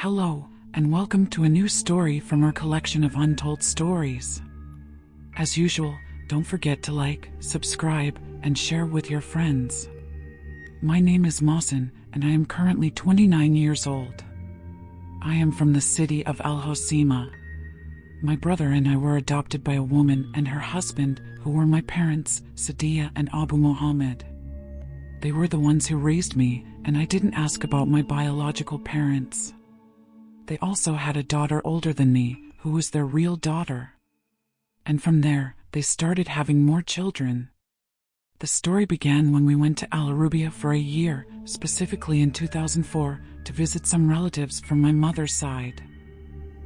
Hello, and welcome to a new story from our collection of untold stories. As usual, don't forget to like, subscribe, and share with your friends. My name is Mohsen, and I am currently 29 years old. I am from the city of Al Hoceima. My brother and I were adopted by a woman and her husband, who were my parents, Sadia and Abu Muhammad. They were the ones who raised me, and I didn't ask about my biological parents. They also had a daughter older than me, who was their real daughter. And from there, they started having more children. The story began when we went to Al Arabia for a year, specifically in 2004, to visit some relatives from my mother's side.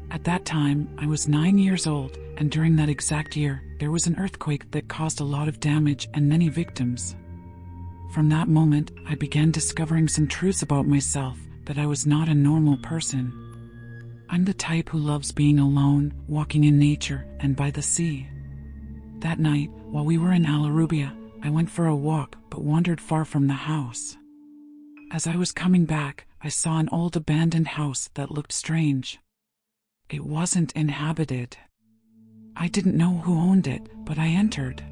At that time, I was 9 years old, and during that exact year, there was an earthquake that caused a lot of damage and many victims. From that moment, I began discovering some truths about myself, that I was not a normal person. I'm the type who loves being alone, walking in nature, and by the sea. That night, while we were in Al Arabia, I went for a walk but wandered far from the house. As I was coming back, I saw an old abandoned house that looked strange. It wasn't inhabited. I didn't know who owned it, but I entered.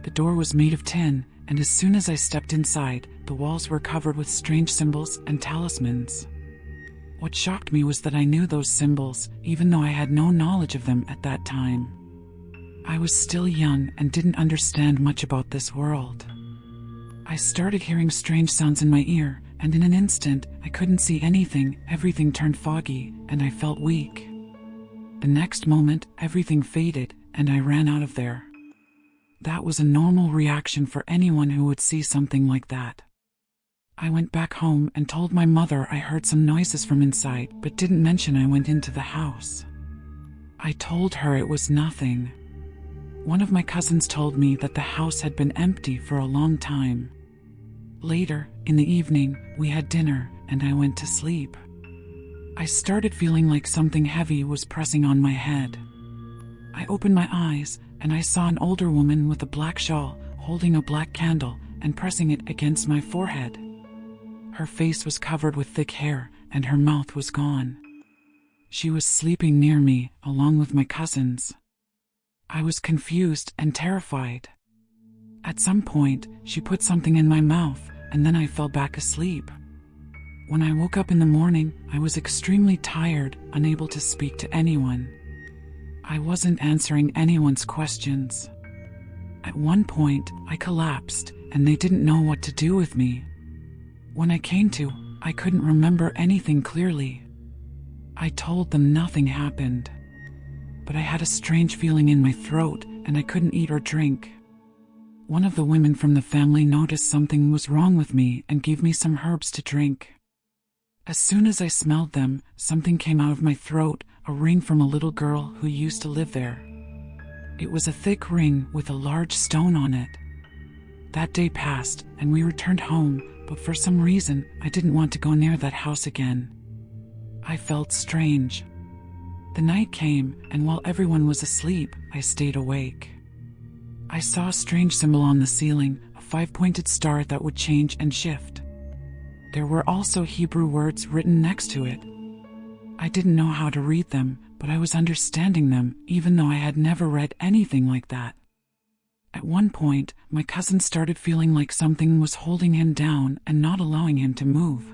The door was made of tin, and as soon as I stepped inside, the walls were covered with strange symbols and talismans. What shocked me was that I knew those symbols, even though I had no knowledge of them at that time. I was still young and didn't understand much about this world. I started hearing strange sounds in my ear, and in an instant, I couldn't see anything, everything turned foggy, and I felt weak. The next moment, everything faded, and I ran out of there. That was a normal reaction for anyone who would see something like that. I went back home and told my mother I heard some noises from inside, but didn't mention I went into the house. I told her it was nothing. One of my cousins told me that the house had been empty for a long time. Later, in the evening, we had dinner, and I went to sleep. I started feeling like something heavy was pressing on my head. I opened my eyes, and I saw an older woman with a black shawl, holding a black candle, and pressing it against my forehead. Her face was covered with thick hair, and her mouth was gone. She was sleeping near me, along with my cousins. I was confused and terrified. At some point, she put something in my mouth, and then I fell back asleep. When I woke up in the morning, I was extremely tired, unable to speak to anyone. I wasn't answering anyone's questions. At one point, I collapsed, and they didn't know what to do with me. When I came to, I couldn't remember anything clearly. I told them nothing happened. But I had a strange feeling in my throat, and I couldn't eat or drink. One of the women from the family noticed something was wrong with me and gave me some herbs to drink. As soon as I smelled them, something came out of my throat, a ring from a little girl who used to live there. It was a thick ring with a large stone on it. That day passed, and we returned home, but for some reason, I didn't want to go near that house again. I felt strange. The night came, and while everyone was asleep, I stayed awake. I saw a strange symbol on the ceiling, a 5-pointed star that would change and shift. There were also Hebrew words written next to it. I didn't know how to read them, but I was understanding them, even though I had never read anything like that. At one point, my cousin started feeling like something was holding him down and not allowing him to move.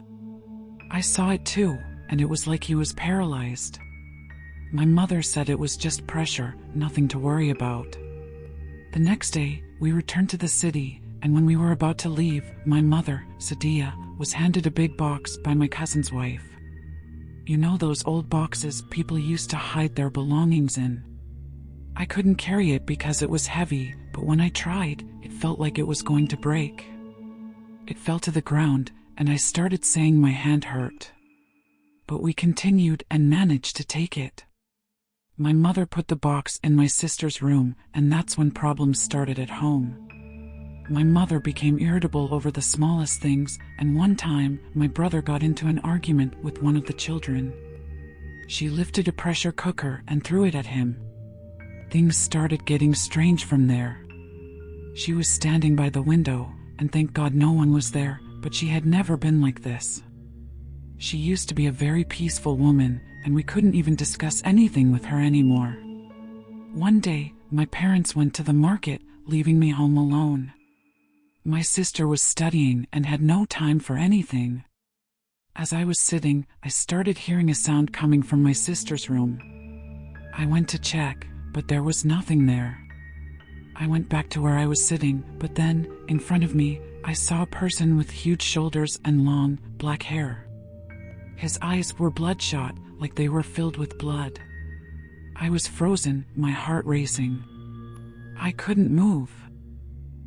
I saw it too, and it was like he was paralyzed. My mother said it was just pressure, nothing to worry about. The next day, we returned to the city, and when we were about to leave, my mother, Sadia, was handed a big box by my cousin's wife. You know those old boxes people used to hide their belongings in? I couldn't carry it because it was heavy, but when I tried, it felt like it was going to break. It fell to the ground, and I started saying my hand hurt. But we continued and managed to take it. My mother put the box in my sister's room, and that's when problems started at home. My mother became irritable over the smallest things, and one time, my brother got into an argument with one of the children. She lifted a pressure cooker and threw it at him. Things started getting strange from there. She was standing by the window, and thank God no one was there, but she had never been like this. She used to be a very peaceful woman, and we couldn't even discuss anything with her anymore. One day, my parents went to the market, leaving me home alone. My sister was studying and had no time for anything. As I was sitting, I started hearing a sound coming from my sister's room. I went to check, but there was nothing there. I went back to where I was sitting, but then, in front of me, I saw a person with huge shoulders and long, black hair. His eyes were bloodshot, like they were filled with blood. I was frozen, my heart racing. I couldn't move.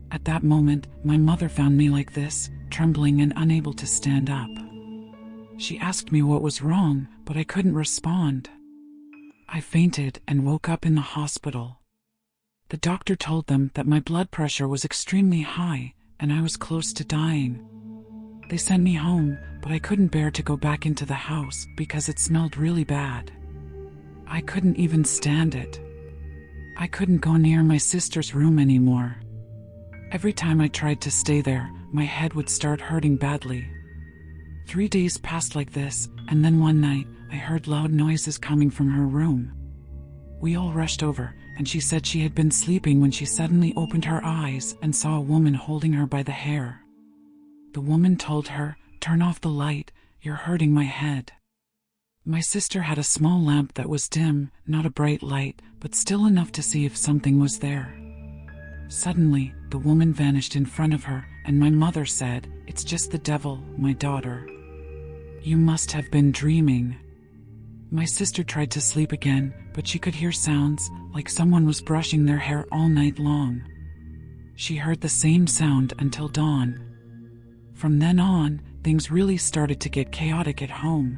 At that moment, my mother found me like this, trembling and unable to stand up. She asked me what was wrong, but I couldn't respond. I fainted and woke up in the hospital. The doctor told them that my blood pressure was extremely high, and I was close to dying. They sent me home, but I couldn't bear to go back into the house because it smelled really bad. I couldn't even stand it. I couldn't go near my sister's room anymore. Every time I tried to stay there, my head would start hurting badly. 3 days passed like this, and then one night, I heard loud noises coming from her room. We all rushed over, and she said she had been sleeping when she suddenly opened her eyes and saw a woman holding her by the hair. The woman told her, "Turn off the light, you're hurting my head." My sister had a small lamp that was dim, not a bright light, but still enough to see if something was there. Suddenly, the woman vanished in front of her, and my mother said, "It's just the devil, my daughter. You must have been dreaming." My sister tried to sleep again, but she could hear sounds, like someone was brushing their hair all night long. She heard the same sound until dawn. From then on, things really started to get chaotic at home.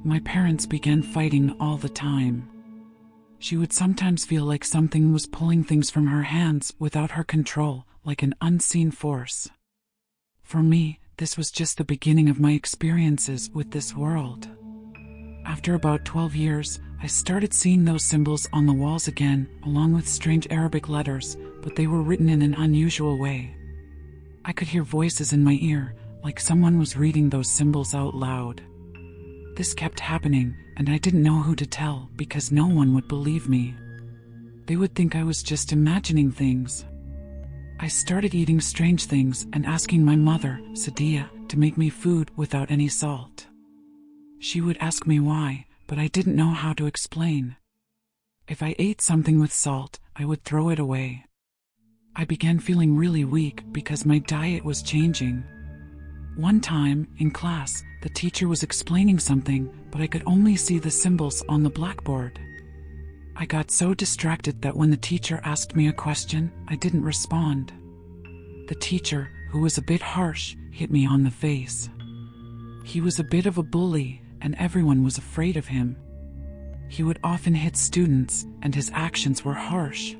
My parents began fighting all the time. She would sometimes feel like something was pulling things from her hands without her control, like an unseen force. For me, this was just the beginning of my experiences with this world. After about 12 years, I started seeing those symbols on the walls again, along with strange Arabic letters, but they were written in an unusual way. I could hear voices in my ear, like someone was reading those symbols out loud. This kept happening, and I didn't know who to tell because no one would believe me. They would think I was just imagining things. I started eating strange things and asking my mother, Sadia, to make me food without any salt. She would ask me why, but I didn't know how to explain. If I ate something with salt, I would throw it away. I began feeling really weak because my diet was changing. One time, in class, the teacher was explaining something, but I could only see the symbols on the blackboard. I got so distracted that when the teacher asked me a question, I didn't respond. The teacher, who was a bit harsh, hit me on the face. He was a bit of a bully, and everyone was afraid of him. He would often hit students, and his actions were harsh.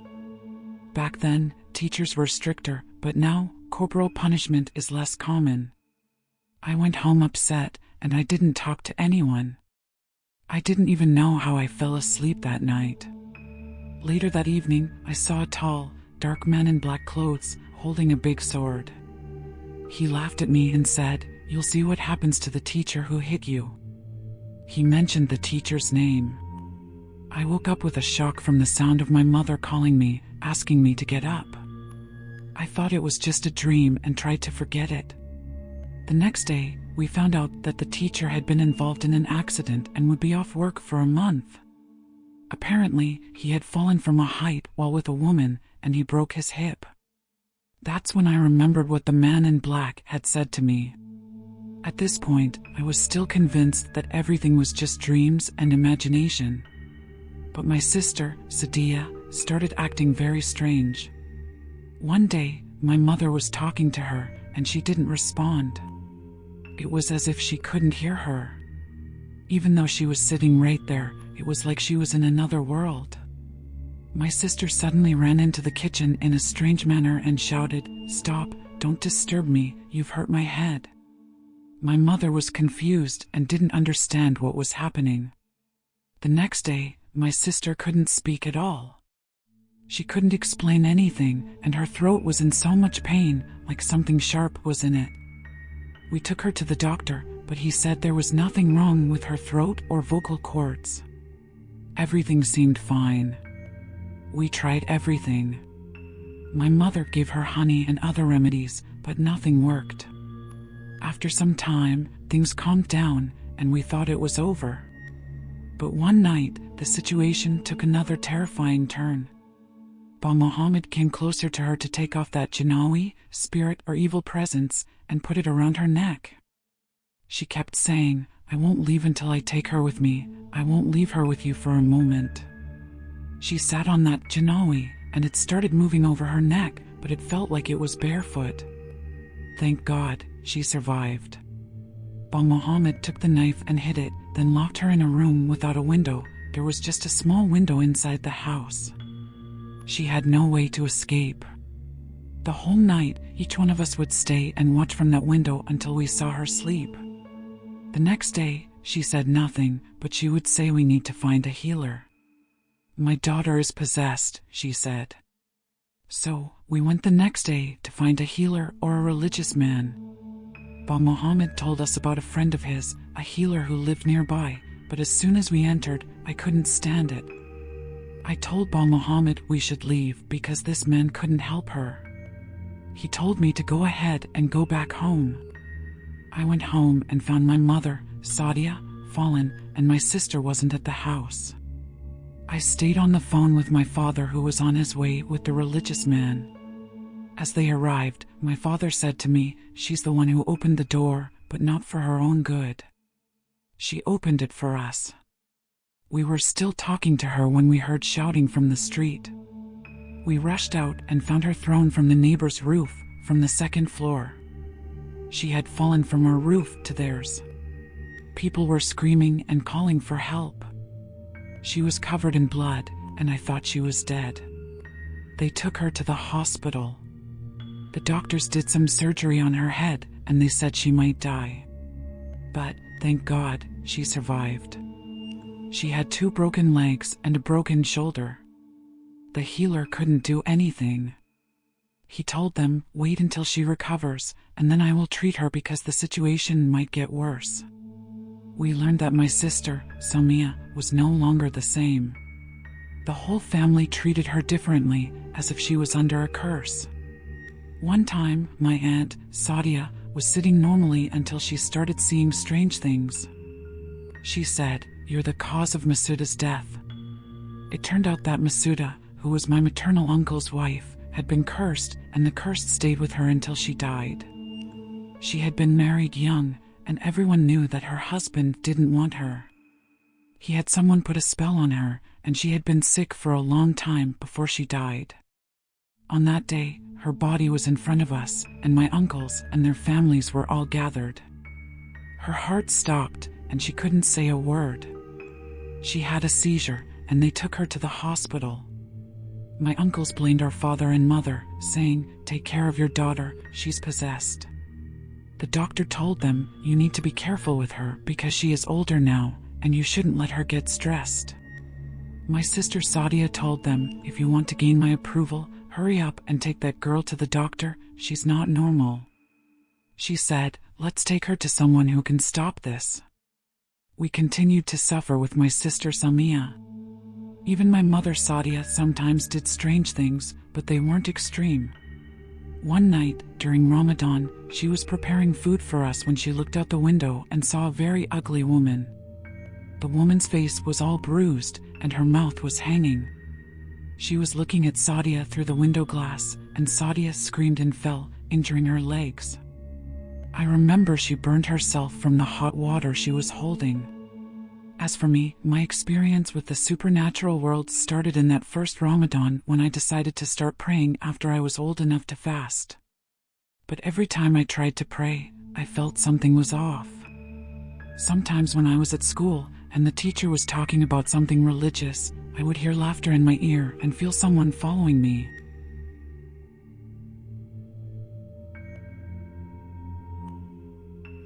Back then, teachers were stricter, but now, corporal punishment is less common. I went home upset, and I didn't talk to anyone. I didn't even know how I fell asleep that night. Later that evening, I saw a tall, dark man in black clothes, holding a big sword. He laughed at me and said, "You'll see what happens to the teacher who hit you." He mentioned the teacher's name. I woke up with a shock from the sound of my mother calling me, asking me to get up. I thought it was just a dream and tried to forget it. The next day, we found out that the teacher had been involved in an accident and would be off work for a month. Apparently, he had fallen from a height while with a woman, and he broke his hip. That's when I remembered what the man in black had said to me. At this point, I was still convinced that everything was just dreams and imagination. But my sister, Sadia, started acting very strange. One day, my mother was talking to her, and she didn't respond. It was as if she couldn't hear her. Even though she was sitting right there, it was like she was in another world. My sister suddenly ran into the kitchen in a strange manner and shouted, "Stop, don't disturb me, you've hurt my head." My mother was confused and didn't understand what was happening. The next day, my sister couldn't speak at all. She couldn't explain anything, and her throat was in so much pain, like something sharp was in it. We took her to the doctor, but he said there was nothing wrong with her throat or vocal cords. Everything seemed fine. We tried everything. My mother gave her honey and other remedies, but nothing worked. After some time, things calmed down and we thought it was over. But one night, the situation took another terrifying turn. Ba Muhammad came closer to her to take off that jinnawi, spirit or evil presence, and put it around her neck. She kept saying, "I won't leave until I take her with me. I won't leave her with you for a moment." She sat on that jinnawi, and it started moving over her neck, but it felt like it was barefoot. Thank God, she survived. Ba Muhammad took the knife and hid it, then locked her in a room without a window. There was just a small window inside the house. She had no way to escape. The whole night, each one of us would stay and watch from that window until we saw her sleep. The next day, she said nothing, but she would say we need to find a healer. "My daughter is possessed," she said. So, we went the next day to find a healer or a religious man. Ba Muhammad told us about a friend of his, a healer who lived nearby, but as soon as we entered, I couldn't stand it. I told Ba Muhammad we should leave because this man couldn't help her. He told me to go ahead and go back home. I went home and found my mother, Sadia, fallen, and my sister wasn't at the house. I stayed on the phone with my father, who was on his way with the religious man. As they arrived, my father said to me, "She's the one who opened the door, but not for her own good. She opened it for us." We were still talking to her when we heard shouting from the street. We rushed out and found her thrown from the neighbor's roof, from the second floor. She had fallen from our roof to theirs. People were screaming and calling for help. She was covered in blood, and I thought she was dead. They took her to the hospital. The doctors did some surgery on her head, and they said she might die. But, thank God, she survived. She had 2 broken legs and a broken shoulder. The healer couldn't do anything. He told them, "Wait until she recovers, and then I will treat her because the situation might get worse." We learned that my sister, Samia, was no longer the same. The whole family treated her differently, as if she was under a curse. One time, my aunt, Sadia, was sitting normally until she started seeing strange things. She said, "You're the cause of Masuda's death." It turned out that Masuda, who was my maternal uncle's wife, had been cursed, and the curse stayed with her until she died. She had been married young, and everyone knew that her husband didn't want her. He had someone put a spell on her, and she had been sick for a long time before she died. On that day, her body was in front of us, and my uncles and their families were all gathered. Her heart stopped, and she couldn't say a word. She had a seizure, and they took her to the hospital. My uncles blamed our father and mother, saying, "Take care of your daughter, she's possessed." The doctor told them, "You need to be careful with her because she is older now, and you shouldn't let her get stressed." My sister Sadia told them, "If you want to gain my approval, hurry up and take that girl to the doctor, she's not normal." She said, "Let's take her to someone who can stop this." We continued to suffer with my sister Samia. Even my mother Sadia sometimes did strange things, but they weren't extreme. One night, during Ramadan, she was preparing food for us when she looked out the window and saw a very ugly woman. The woman's face was all bruised, and her mouth was hanging. She was looking at Sadia through the window glass, and Sadia screamed and fell, injuring her legs. I remember she burned herself from the hot water she was holding. As for me, my experience with the supernatural world started in that first Ramadan when I decided to start praying after I was old enough to fast. But every time I tried to pray, I felt something was off. Sometimes when I was at school and the teacher was talking about something religious, I would hear laughter in my ear and feel someone following me.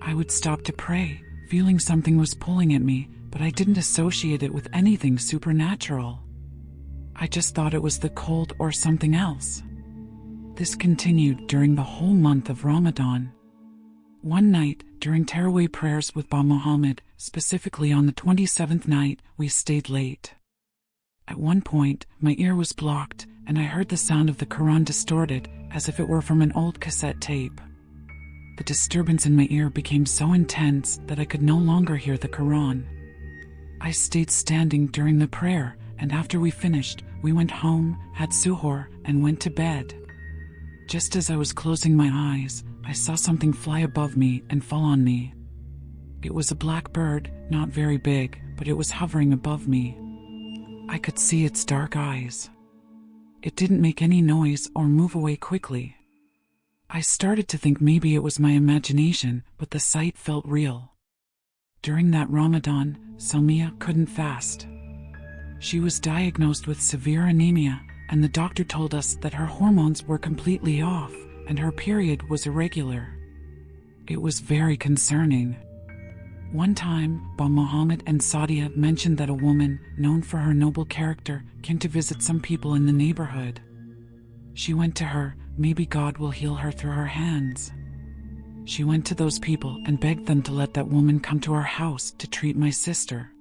I would stop to pray, feeling something was pulling at me, but I didn't associate it with anything supernatural. I just thought it was the cold or something else. This continued during the whole month of Ramadan. One night, during taraweeh prayers with Ba Muhammad, specifically on the 27th night, we stayed late. At one point, my ear was blocked, and I heard the sound of the Quran distorted, as if it were from an old cassette tape. The disturbance in my ear became so intense that I could no longer hear the Quran. I stayed standing during the prayer, and after we finished, we went home, had suhoor, and went to bed. Just as I was closing my eyes, I saw something fly above me and fall on me. It was a black bird, not very big, but it was hovering above me. I could see its dark eyes. It didn't make any noise or move away quickly. I started to think maybe it was my imagination, but the sight felt real. During that Ramadan, Salmiya couldn't fast. She was diagnosed with severe anemia, and the doctor told us that her hormones were completely off, and her period was irregular. It was very concerning. One time, Ba Muhammad and Sadia mentioned that a woman, known for her noble character, came to visit some people in the neighborhood. She went to her, maybe God will heal her through her hands. She went to those people and begged them to let that woman come to our house to treat my sister.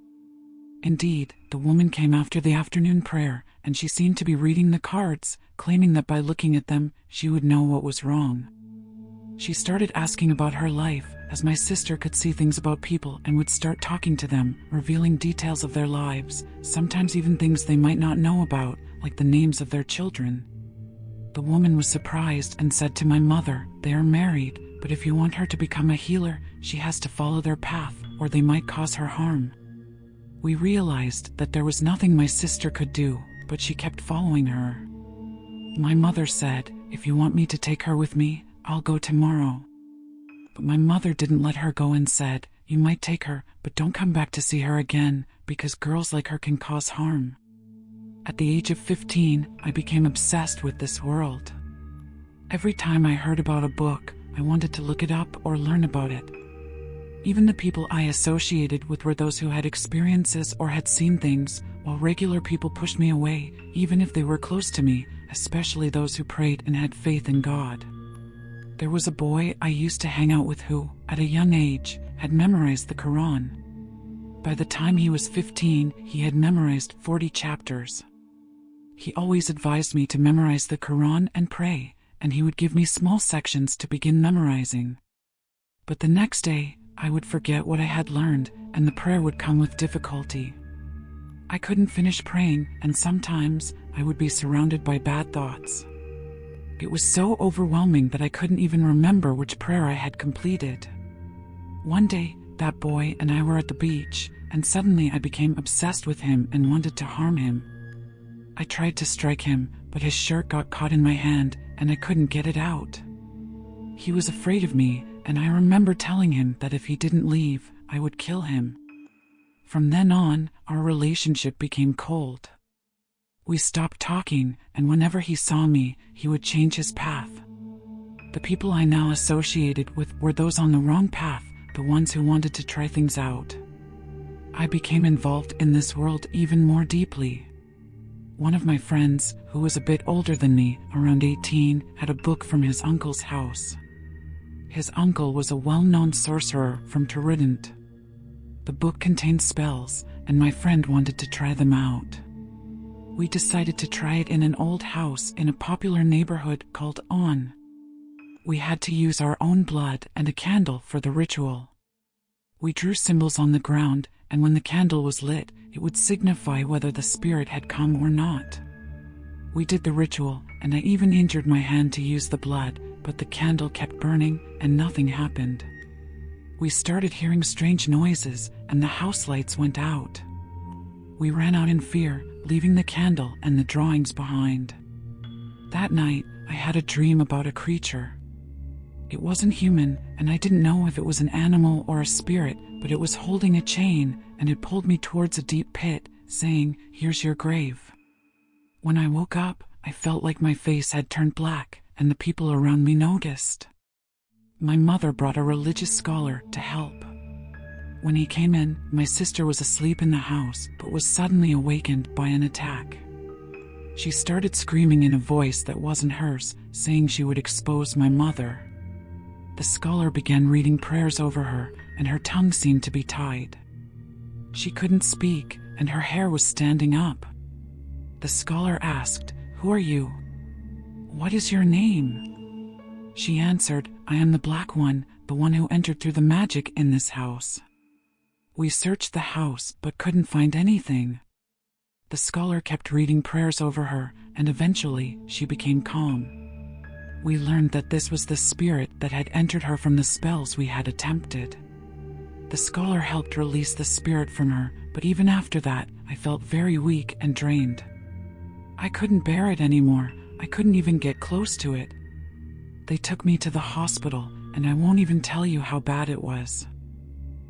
Indeed, the woman came after the afternoon prayer, and she seemed to be reading the cards, claiming that by looking at them, she would know what was wrong. She started asking about her life, as my sister could see things about people and would start talking to them, revealing details of their lives, sometimes even things they might not know about, like the names of their children. The woman was surprised and said to my mother, "They are married, but if you want her to become a healer, she has to follow their path, or they might cause her harm." We realized that there was nothing my sister could do, but she kept following her. My mother said, "If you want me to take her with me, I'll go tomorrow." But my mother didn't let her go and said, "You might take her, but don't come back to see her again, because girls like her can cause harm." At the age of 15, I became obsessed with this world. Every time I heard about a book, I wanted to look it up or learn about it. Even the people I associated with were those who had experiences or had seen things, while regular people pushed me away, even if they were close to me, especially those who prayed and had faith in God. There was a boy I used to hang out with who, at a young age, had memorized the Quran. By the time he was 15, he had memorized 40 chapters. He always advised me to memorize the Quran and pray, and he would give me small sections to begin memorizing. But the next day, I would forget what I had learned, and the prayer would come with difficulty. I couldn't finish praying, and sometimes I would be surrounded by bad thoughts. It was so overwhelming that I couldn't even remember which prayer I had completed. One day, that boy and I were at the beach, and suddenly I became obsessed with him and wanted to harm him. I tried to strike him, but his shirt got caught in my hand, and I couldn't get it out. He was afraid of me, and I remember telling him that if he didn't leave, I would kill him. From then on, our relationship became cold. We stopped talking, and whenever he saw me, he would change his path. The people I now associated with were those on the wrong path, the ones who wanted to try things out. I became involved in this world even more deeply. One of my friends, who was a bit older than me, around 18, had a book from his uncle's house. His uncle was a well-known sorcerer from Trident. The book contained spells, and my friend wanted to try them out. We decided to try it in an old house in a popular neighborhood called On. We had to use our own blood and a candle for the ritual. We drew symbols on the ground, and when the candle was lit, it would signify whether the spirit had come or not. We did the ritual, and I even injured my hand to use the blood, but the candle kept burning and nothing happened. We started hearing strange noises, and the house lights went out. We ran out in fear, leaving the candle and the drawings behind. That night, I had a dream about a creature. It wasn't human, and I didn't know if it was an animal or a spirit, but it was holding a chain, and it pulled me towards a deep pit, saying, "Here's your grave." When I woke up, I felt like my face had turned black, and the people around me noticed. My mother brought a religious scholar to help. When he came in, my sister was asleep in the house, but was suddenly awakened by an attack. She started screaming in a voice that wasn't hers, saying she would expose my mother. The scholar began reading prayers over her, and her tongue seemed to be tied. She couldn't speak, and her hair was standing up. The scholar asked, "Who are you? What is your name?" She answered, "I am the Black One, the one who entered through the magic in this house." We searched the house, but couldn't find anything. The scholar kept reading prayers over her, and eventually, she became calm. We learned that this was the spirit that had entered her from the spells we had attempted. The scholar helped release the spirit from her, but even after that, I felt very weak and drained. I couldn't bear it anymore. I couldn't even get close to it. They took me to the hospital, and I won't even tell you how bad it was.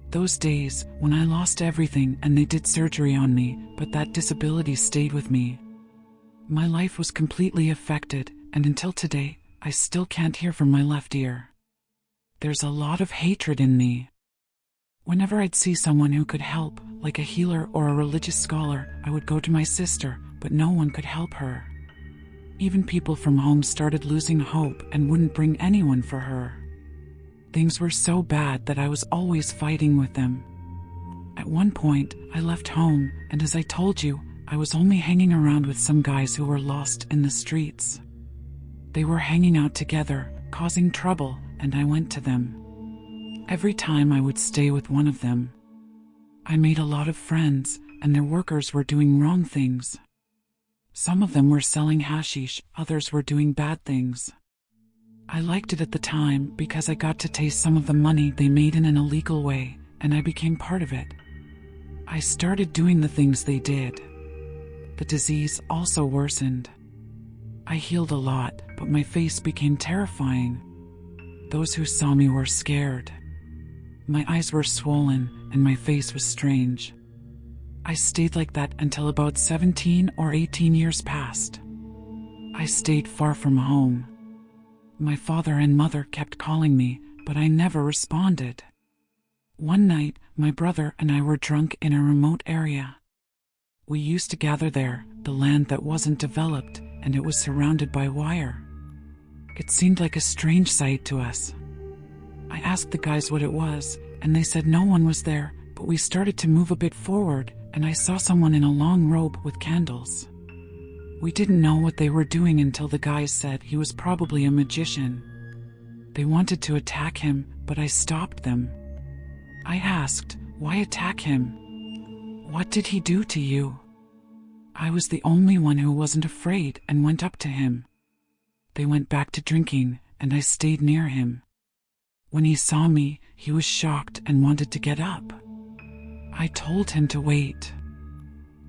Those days, when I lost everything and they did surgery on me, but that disability stayed with me. My life was completely affected, and until today, I still can't hear from my left ear. There's a lot of hatred in me. Whenever I'd see someone who could help, like a healer or a religious scholar, I would go to my sister, but no one could help her. Even people from home started losing hope and wouldn't bring anyone for her. Things were so bad that I was always fighting with them. At one point, I left home, and as I told you, I was only hanging around with some guys who were lost in the streets. They were hanging out together, causing trouble, and I went to them. Every time I would stay with one of them. I made a lot of friends, and their workers were doing wrong things. Some of them were selling hashish, others were doing bad things. I liked it at the time because I got to taste some of the money they made in an illegal way, and I became part of it. I started doing the things they did. The disease also worsened. I healed a lot, but my face became terrifying. Those who saw me were scared. My eyes were swollen, and my face was strange. I stayed like that until about 17 or 18 years passed. I stayed far from home. My father and mother kept calling me, but I never responded. One night, my brother and I were drunk in a remote area. We used to gather there, the land that wasn't developed, and it was surrounded by wire. It seemed like a strange sight to us. I asked the guys what it was, and they said no one was there, but we started to move a bit forward, and I saw someone in a long robe with candles. We didn't know what they were doing until the guys said he was probably a magician. They wanted to attack him, but I stopped them. I asked, "Why attack him? What did he do to you?" I was the only one who wasn't afraid and went up to him. They went back to drinking, and I stayed near him. When he saw me, he was shocked and wanted to get up. I told him to wait.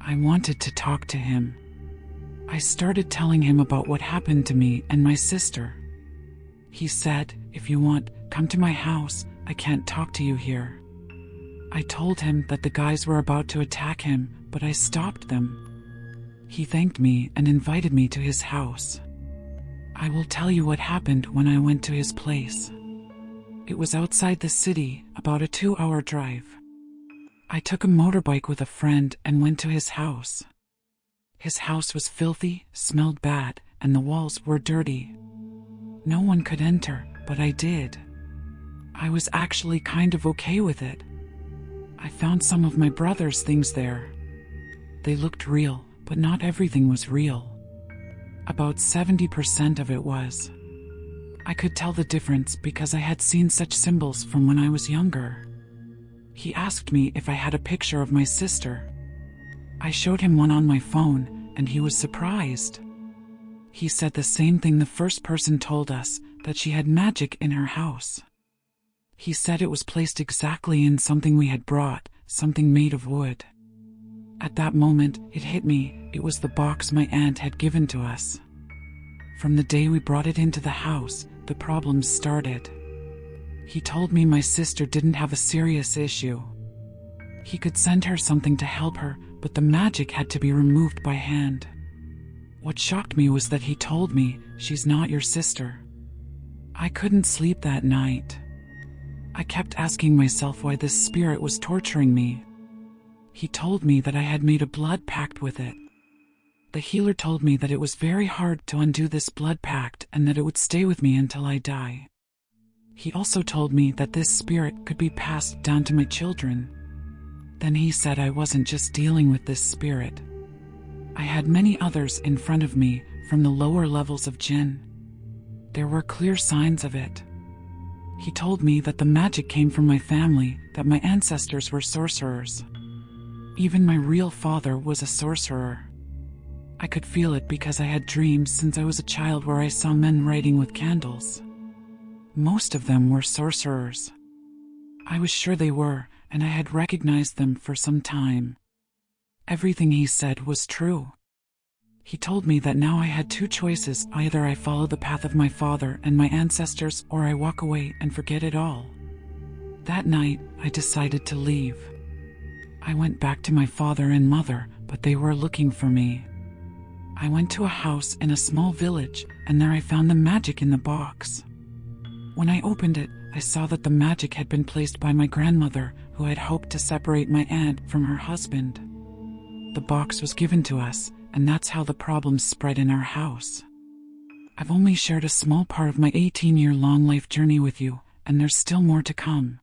I wanted to talk to him. I started telling him about what happened to me and my sister. He said, "If you want, come to my house. I can't talk to you here." I told him that the guys were about to attack him, but I stopped them. He thanked me and invited me to his house. I will tell you what happened when I went to his place. It was outside the city, about a 2-hour drive. I took a motorbike with a friend and went to his house. His house was filthy, smelled bad, and the walls were dirty. No one could enter, but I did. I was actually kind of okay with it. I found some of my brother's things there. They looked real, but not everything was real. About 70% of it was. I could tell the difference because I had seen such symbols from when I was younger. He asked me if I had a picture of my sister. I showed him one on my phone, and he was surprised. He said the same thing the first person told us, that she had magic in her house. He said it was placed exactly in something we had brought, something made of wood. At that moment, it hit me, it was the box my aunt had given to us. From the day we brought it into the house, the problems started. He told me my sister didn't have a serious issue. He could send her something to help her, but the magic had to be removed by hand. What shocked me was that he told me, "She's not your sister." I couldn't sleep that night. I kept asking myself why this spirit was torturing me. He told me that I had made a blood pact with it. The healer told me that it was very hard to undo this blood pact and that it would stay with me until I die. He also told me that this spirit could be passed down to my children. Then he said I wasn't just dealing with this spirit. I had many others in front of me from the lower levels of jinn. There were clear signs of it. He told me that the magic came from my family, that my ancestors were sorcerers. Even my real father was a sorcerer. I could feel it because I had dreams since I was a child where I saw men writing with candles. Most of them were sorcerers. I was sure they were, and I had recognized them for some time. Everything he said was true. He told me that now I had two choices: either I follow the path of my father and my ancestors, or I walk away and forget it all. That night, I decided to leave. I went back to my father and mother, but they were looking for me. I went to a house in a small village, and there I found the magic in the box. When I opened it, I saw that the magic had been placed by my grandmother, who had hoped to separate my aunt from her husband. The box was given to us, and that's how the problems spread in our house. I've only shared a small part of my 18-year-long life journey with you, and there's still more to come.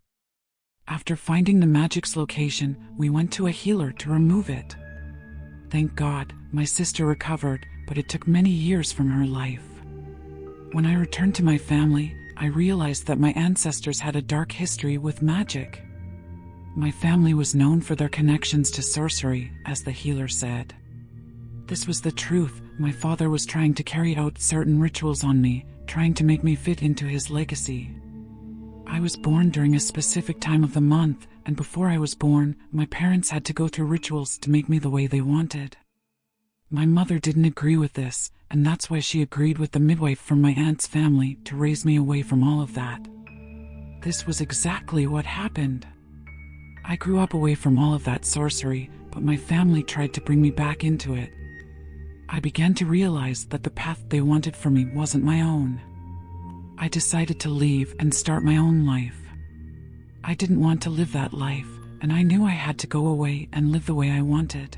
After finding the magic's location, we went to a healer to remove it. Thank God, my sister recovered, but it took many years from her life. When I returned to my family, I realized that my ancestors had a dark history with magic. My family was known for their connections to sorcery, as the healer said. This was the truth. My father was trying to carry out certain rituals on me, trying to make me fit into his legacy. I was born during a specific time of the month, and before I was born, my parents had to go through rituals to make me the way they wanted. My mother didn't agree with this, and that's why she agreed with the midwife from my aunt's family to raise me away from all of that. This was exactly what happened. I grew up away from all of that sorcery, but my family tried to bring me back into it. I began to realize that the path they wanted for me wasn't my own. I decided to leave and start my own life. I didn't want to live that life, and I knew I had to go away and live the way I wanted.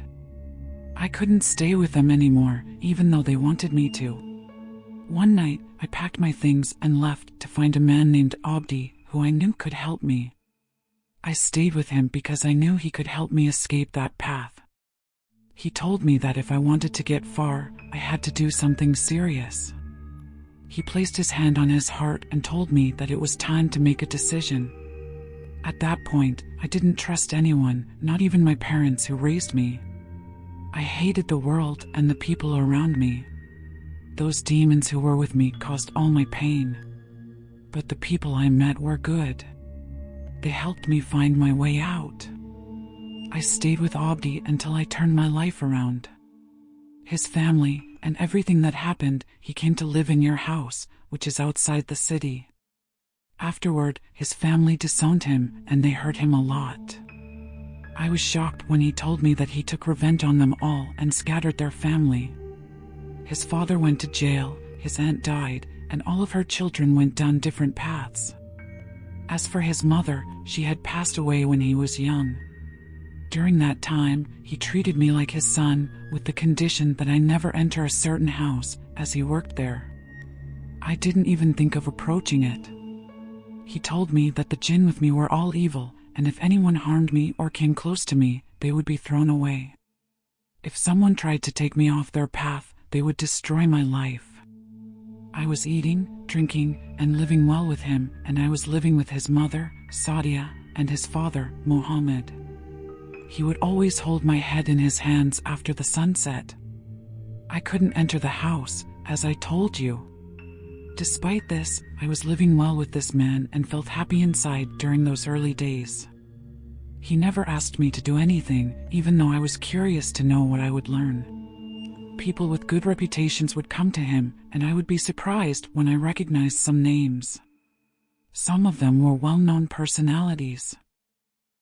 I couldn't stay with them anymore, even though they wanted me to. One night, I packed my things and left to find a man named Abdi, who I knew could help me. I stayed with him because I knew he could help me escape that path. He told me that if I wanted to get far, I had to do something serious. He placed his hand on his heart and told me that it was time to make a decision. At that point, I didn't trust anyone, not even my parents who raised me. I hated the world and the people around me. Those demons who were with me caused all my pain. But the people I met were good. They helped me find my way out. I stayed with Abdi until I turned my life around. His family and everything that happened, he came to live in your house, which is outside the city. Afterward, his family disowned him and they hurt him a lot. I was shocked when he told me that he took revenge on them all and scattered their family. His father went to jail, his aunt died, and all of her children went down different paths. As for his mother, she had passed away when he was young. During that time, he treated me like his son, with the condition that I never enter a certain house, as he worked there. I didn't even think of approaching it. He told me that the jinn with me were all evil, and if anyone harmed me or came close to me, they would be thrown away. If someone tried to take me off their path, they would destroy my life. I was eating, drinking, and living well with him, and I was living with his mother, Sadia, and his father, Mohammed. He would always hold my head in his hands after the sunset. I couldn't enter the house, as I told you. Despite this, I was living well with this man and felt happy inside during those early days. He never asked me to do anything, even though I was curious to know what I would learn. People with good reputations would come to him, and I would be surprised when I recognized some names. Some of them were well-known personalities.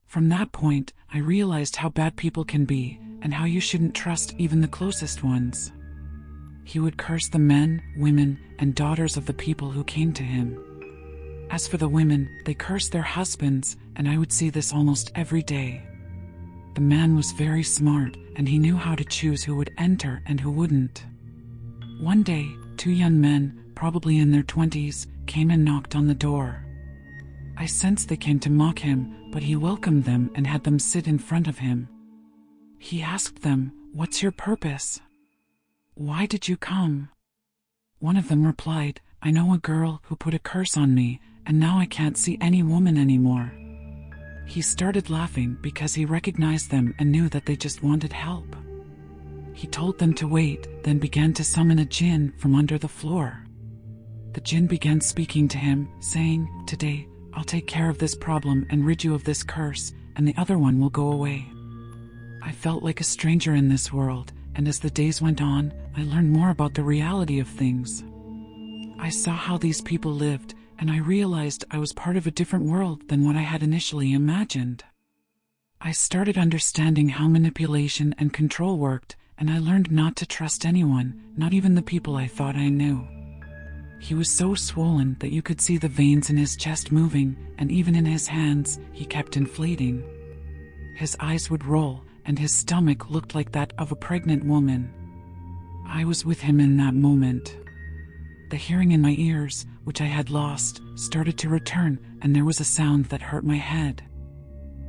From that point, I realized how bad people can be, and how you shouldn't trust even the closest ones. He would curse the men, women, and daughters of the people who came to him. As for the women, they cursed their husbands, and I would see this almost every day. The man was very smart, and he knew how to choose who would enter and who wouldn't. One day, two young men, probably in their 20s, came and knocked on the door. I sensed they came to mock him, but he welcomed them and had them sit in front of him. He asked them, "What's your purpose? Why did you come?" One of them replied, "I know a girl who put a curse on me, and now I can't see any woman anymore." He started laughing because he recognized them and knew that they just wanted help. He told them to wait, then began to summon a jinn from under the floor. The jinn began speaking to him, saying, "Today, I'll take care of this problem and rid you of this curse, and the other one will go away." I felt like a stranger in this world, and as the days went on, I learned more about the reality of things. I saw how these people lived, and I realized I was part of a different world than what I had initially imagined. I started understanding how manipulation and control worked, and I learned not to trust anyone, not even the people I thought I knew. He was so swollen that you could see the veins in his chest moving, and even in his hands, he kept inflating. His eyes would roll, and his stomach looked like that of a pregnant woman. I was with him in that moment. The hearing in my ears, which I had lost, started to return, and there was a sound that hurt my head.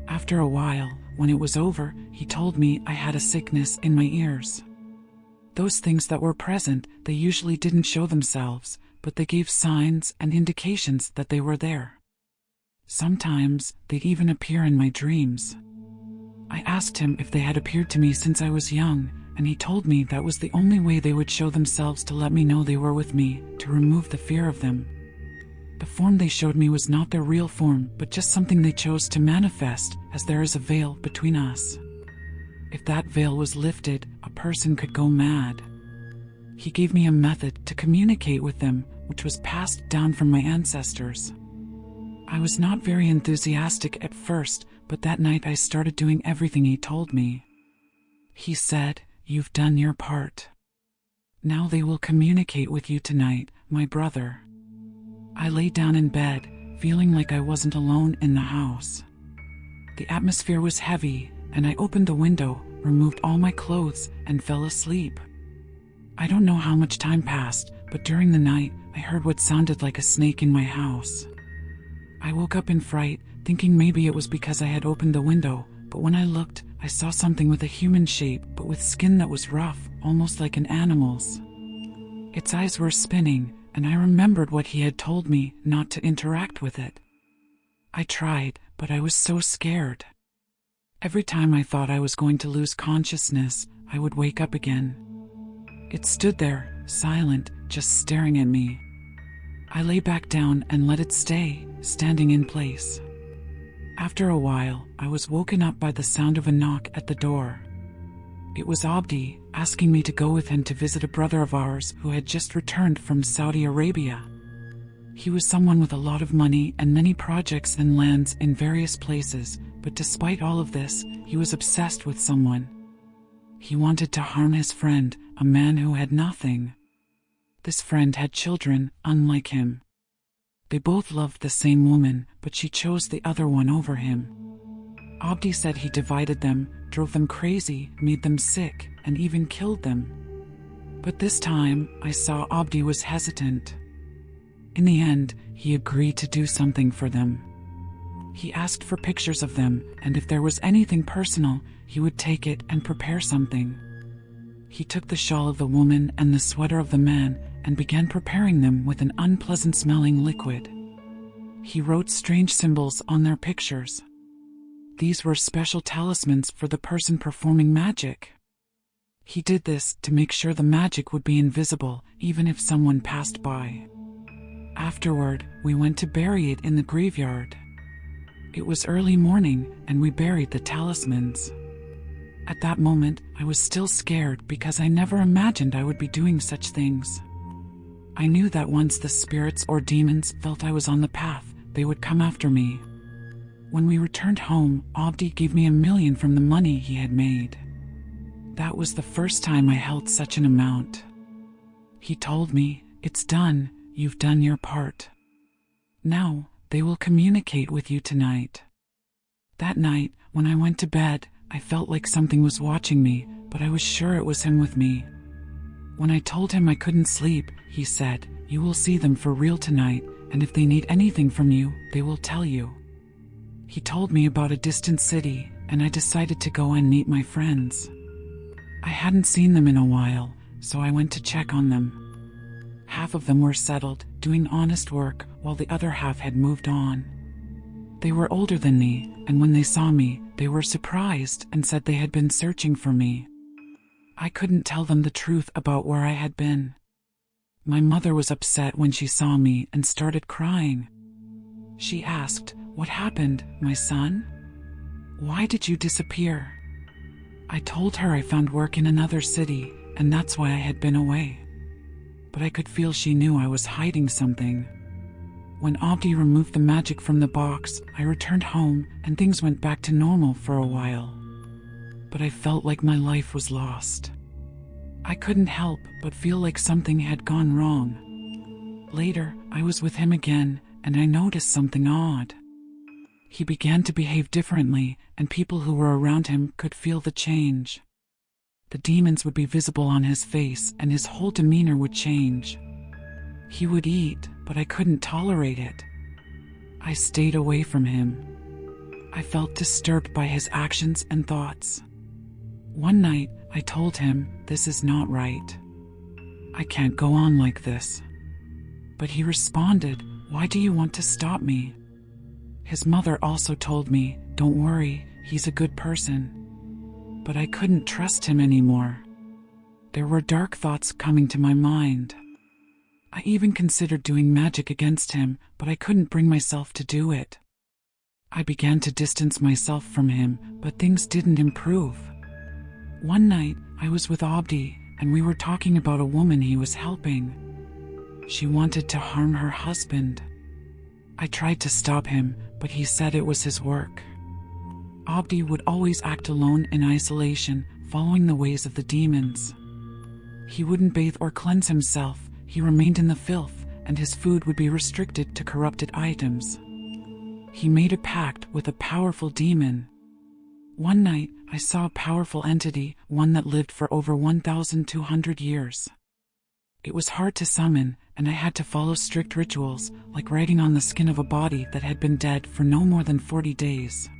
After a while, when it was over, he told me I had a sickness in my ears. Those things that were present, they usually didn't show themselves, but they gave signs and indications that they were there. Sometimes, they'd even appear in my dreams. I asked him if they had appeared to me since I was young, and he told me that was the only way they would show themselves, to let me know they were with me, to remove the fear of them. The form they showed me was not their real form, but just something they chose to manifest, as there is a veil between us. If that veil was lifted, a person could go mad. He gave me a method to communicate with them, which was passed down from my ancestors. I was not very enthusiastic at first, but that night I started doing everything he told me. He said, "You've done your part. Now they will communicate with you tonight, my brother." I lay down in bed, feeling like I wasn't alone in the house. The atmosphere was heavy, and I opened the window, removed all my clothes, and fell asleep. I don't know how much time passed, but during the night, I heard what sounded like a snake in my house. I woke up in fright, thinking maybe it was because I had opened the window, but when I looked, I saw something with a human shape, but with skin that was rough, almost like an animal's. Its eyes were spinning, and I remembered what he had told me, not to interact with it. I tried, but I was so scared. Every time I thought I was going to lose consciousness, I would wake up again. It stood there, silent, just staring at me. I lay back down and let it stay, standing in place. After a while, I was woken up by the sound of a knock at the door. It was Abdi, asking me to go with him to visit a brother of ours who had just returned from Saudi Arabia. He was someone with a lot of money and many projects and lands in various places, but despite all of this, he was obsessed with someone. He wanted to harm his friend, a man who had nothing. This friend had children, unlike him. They both loved the same woman, but she chose the other one over him. Abdi said he divided them, drove them crazy, made them sick, and even killed them. But this time, I saw Abdi was hesitant. In the end, he agreed to do something for them. He asked for pictures of them, and if there was anything personal, he would take it and prepare something. He took the shawl of the woman and the sweater of the man and began preparing them with an unpleasant-smelling liquid. He wrote strange symbols on their pictures. These were special talismans for the person performing magic. He did this to make sure the magic would be invisible, even if someone passed by. Afterward, we went to bury it in the graveyard. It was early morning, and we buried the talismans. At that moment, I was still scared because I never imagined I would be doing such things. I knew that once the spirits or demons felt I was on the path, they would come after me. When we returned home, Abdi gave me $1 million from the money he had made. That was the first time I held such an amount. He told me, "It's done, you've done your part. Now, they will communicate with you tonight." That night, when I went to bed, I felt like something was watching me, but I was sure it was him with me. When I told him I couldn't sleep, he said, "You will see them for real tonight, and if they need anything from you, they will tell you. He told me about a distant city, and I decided to go and meet my friends. I hadn't seen them in a while, so I went to check on them. Half of them were settled, doing honest work, while the other half had moved on. They were older than me, and when they saw me, they were surprised and said they had been searching for me. I couldn't tell them the truth about where I had been. My mother was upset when she saw me and started crying. She asked, "What happened, my son? Why did you disappear?" I told her I found work in another city, and that's why I had been away. But I could feel she knew I was hiding something. When Abdi removed the magic from the box, I returned home and things went back to normal for a while. But I felt like my life was lost. I couldn't help but feel like something had gone wrong. Later, I was with him again, and I noticed something odd. He began to behave differently, and people who were around him could feel the change. The demons would be visible on his face, and his whole demeanor would change. He would eat, but I couldn't tolerate it. I stayed away from him. I felt disturbed by his actions and thoughts. One night, I told him, "This is not right. I can't go on like this." But he responded, "Why do you want to stop me?" His mother also told me, "Don't worry, he's a good person." But I couldn't trust him anymore. There were dark thoughts coming to my mind. I even considered doing magic against him, but I couldn't bring myself to do it. I began to distance myself from him, but things didn't improve. One night, I was with Abdi, and we were talking about a woman he was helping. She wanted to harm her husband. I tried to stop him, but he said it was his work. Abdi would always act alone in isolation, following the ways of the demons. He wouldn't bathe or cleanse himself, he remained in the filth, and his food would be restricted to corrupted items. He made a pact with a powerful demon. One night, I saw a powerful entity, one that lived for over 1,200 years. It was hard to summon, and I had to follow strict rituals, like writing on the skin of a body that had been dead for no more than 40 days.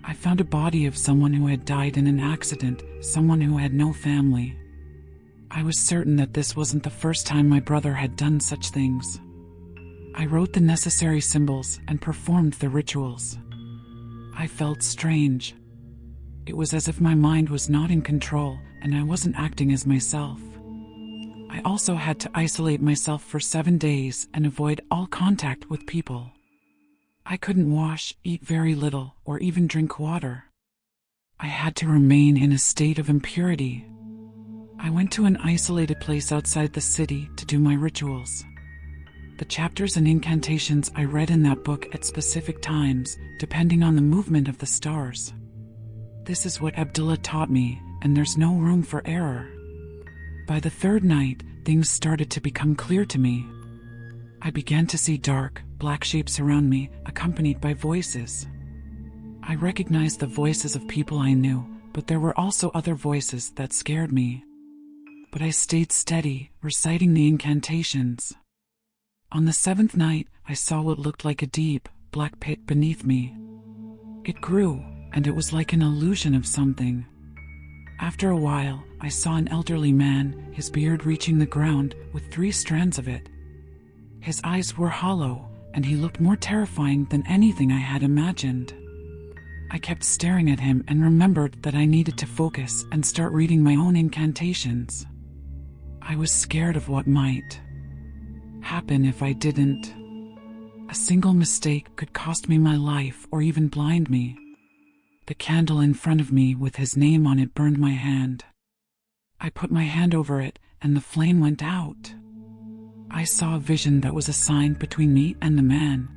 I found a body of someone who had died in an accident, someone who had no family. I was certain that this wasn't the first time my brother had done such things. I wrote the necessary symbols and performed the rituals. I felt strange. It was as if my mind was not in control, and I wasn't acting as myself. I also had to isolate myself for 7 days and avoid all contact with people. I couldn't wash, eat very little, or even drink water. I had to remain in a state of impurity. I went to an isolated place outside the city to do my rituals. The chapters and incantations I read in that book at specific times, depending on the movement of the stars. This is what Abdullah taught me, and there's no room for error. By the third night, things started to become clear to me. I began to see dark, black shapes around me, accompanied by voices. I recognized the voices of people I knew, but there were also other voices that scared me. But I stayed steady, reciting the incantations. On the 7th night, I saw what looked like a deep, black pit beneath me. It grew, and it was like an illusion of something. After a while, I saw an elderly man, his beard reaching the ground, with 3 strands of it. His eyes were hollow, and he looked more terrifying than anything I had imagined. I kept staring at him and remembered that I needed to focus and start reading my own incantations. I was scared of what might happen if I didn't. A single mistake could cost me my life or even blind me. The candle in front of me with his name on it burned my hand. I put my hand over it, and the flame went out. I saw a vision that was a sign between me and the man.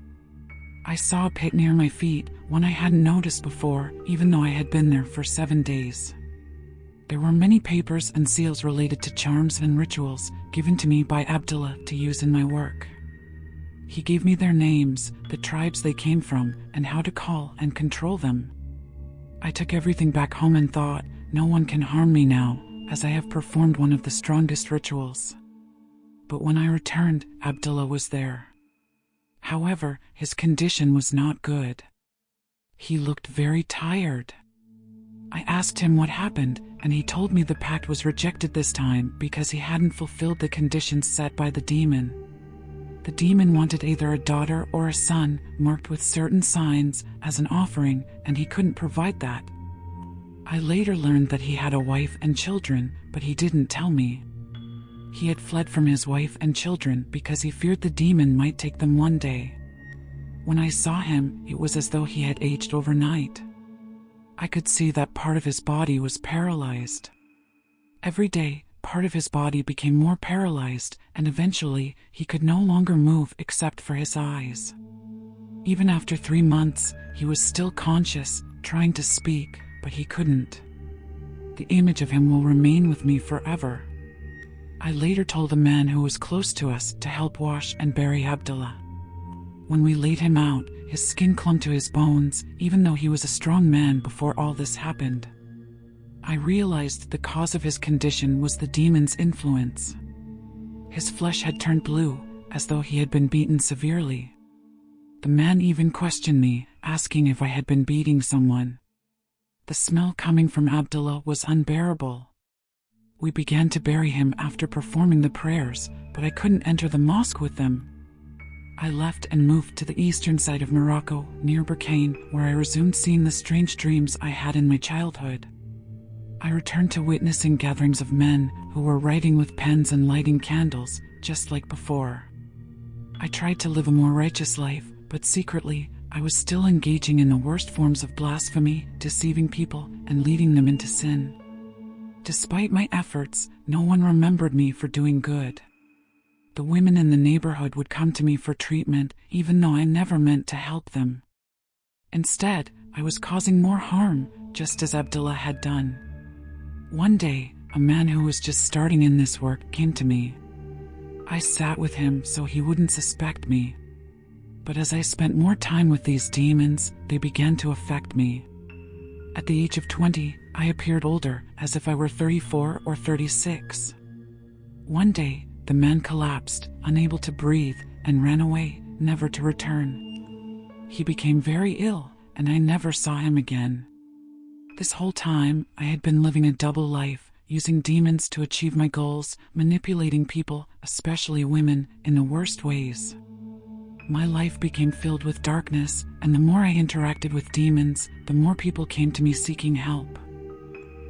I saw a pit near my feet, one I hadn't noticed before, even though I had been there for 7 days. There were many papers and seals related to charms and rituals given to me by Abdullah to use in my work. He gave me their names, the tribes they came from, and how to call and control them. I took everything back home and thought, no one can harm me now, as I have performed one of the strongest rituals. But when I returned, Abdullah was there. However, his condition was not good. He looked very tired. I asked him what happened, and he told me the pact was rejected this time because he hadn't fulfilled the conditions set by the demon. The demon wanted either a daughter or a son, marked with certain signs, as an offering, and he couldn't provide that. I later learned that he had a wife and children, but he didn't tell me. He had fled from his wife and children because he feared the demon might take them one day. When I saw him, it was as though he had aged overnight. I could see that part of his body was paralyzed. Every day, part of his body became more paralyzed, and eventually, he could no longer move except for his eyes. Even after 3 months, he was still conscious, trying to speak, but he couldn't. The image of him will remain with me forever. I later told a man who was close to us to help wash and bury Abdullah. When we laid him out, his skin clung to his bones, even though he was a strong man before all this happened. I realized the cause of his condition was the demon's influence. His flesh had turned blue, as though he had been beaten severely. The man even questioned me, asking if I had been beating someone. The smell coming from Abdullah was unbearable. We began to bury him after performing the prayers, but I couldn't enter the mosque with them. I left and moved to the eastern side of Morocco, near Berkane, where I resumed seeing the strange dreams I had in my childhood. I returned to witnessing gatherings of men who were writing with pens and lighting candles, just like before. I tried to live a more righteous life, but secretly, I was still engaging in the worst forms of blasphemy, deceiving people, and leading them into sin. Despite my efforts, no one remembered me for doing good. The women in the neighborhood would come to me for treatment, even though I never meant to help them. Instead, I was causing more harm, just as Abdullah had done. One day, a man who was just starting in this work came to me. I sat with him so he wouldn't suspect me. But as I spent more time with these demons, they began to affect me. At the age of 20, I appeared older, as if I were 34 or 36. One day, the man collapsed, unable to breathe, and ran away, never to return. He became very ill, and I never saw him again. This whole time, I had been living a double life, using demons to achieve my goals, manipulating people, especially women, in the worst ways. My life became filled with darkness, and the more I interacted with demons, the more people came to me seeking help.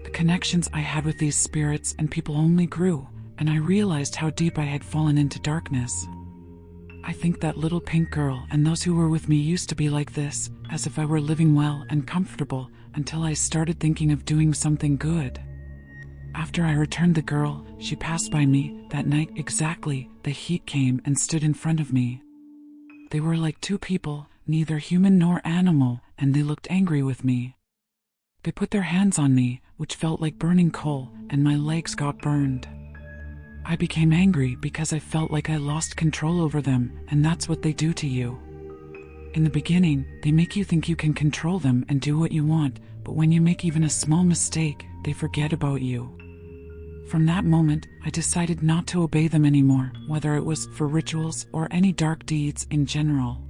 The connections I had with these spirits and people only grew, and I realized how deep I had fallen into darkness. I think that little pink girl and those who were with me used to be like this, as if I were living well and comfortable, until I started thinking of doing something good. After I returned the girl, she passed by me. That night exactly, the heat came and stood in front of me. They were like two people, neither human nor animal, and they looked angry with me. They put their hands on me, which felt like burning coal, and my legs got burned. I became angry because I felt like I lost control over them, and that's what they do to you. In the beginning, they make you think you can control them and do what you want, but when you make even a small mistake, they forget about you. From that moment, I decided not to obey them anymore, whether it was for rituals or any dark deeds in general.